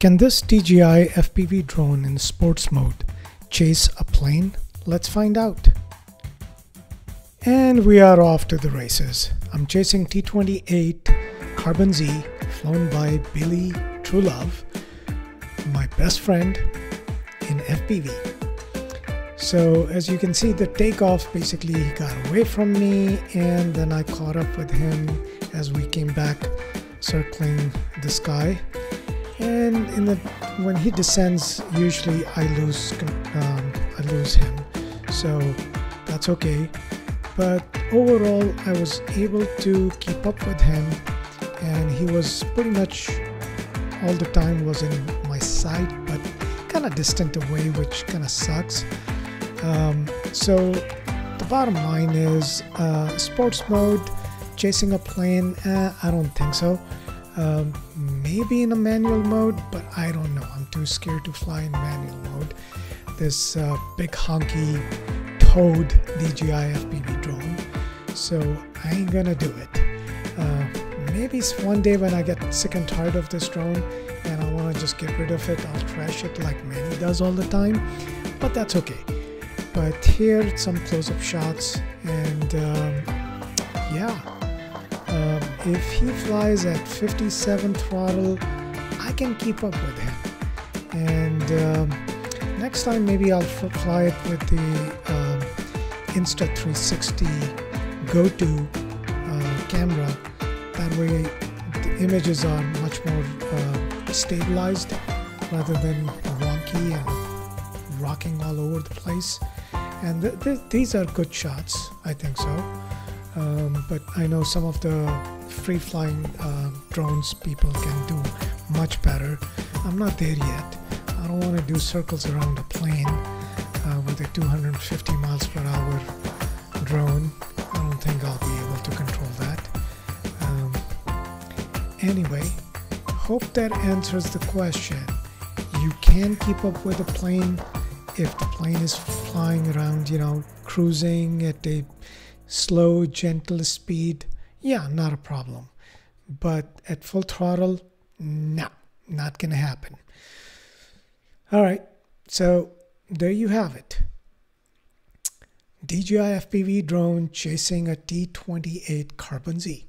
Can this DJI FPV drone in sports mode chase a plane? Let's find out. And we are off to the races. I'm chasing T-28 Carbon Z, flown by Billy Truelove, my best friend in FPV. So as you can see, the takeoff, basically he got away from me and then I caught up with him as we came back circling the sky. And when he descends, usually I lose him, so that's okay. But overall, I was able to keep up with him, and he was pretty much all the time was in my sight, but kind of distant away, which kind of sucks. So the bottom line is, sports mode, chasing a plane, I don't think so. Maybe in a manual mode, but I don't know. I'm too scared to fly in manual mode. This big honky towed DJI FPV drone, so I ain't gonna do it. Maybe one day when I get sick and tired of this drone and I want to just get rid of it, I'll trash it like Manny does all the time, but that's okay. But here some close-up shots, and yeah. If he flies at 57 throttle, I can keep up with him. And next time maybe I'll fly it with the Insta360 Go-To camera. That way the images are much more stabilized rather than wonky and rocking all over the place. And these are good shots, I think so. But I know some of the free-flying drones people can do much better. I'm not there yet. I don't want to do circles around a plane with a 250 miles per hour drone. I don't think I'll be able to control that. Anyway, hope that answers the question. You can keep up with a plane if the plane is flying around, cruising at a slow, gentle speed. Yeah, not a problem. But at full throttle, no, not gonna happen. All right, so there you have it. DJI FPV drone chasing a T-28 Carbon Z.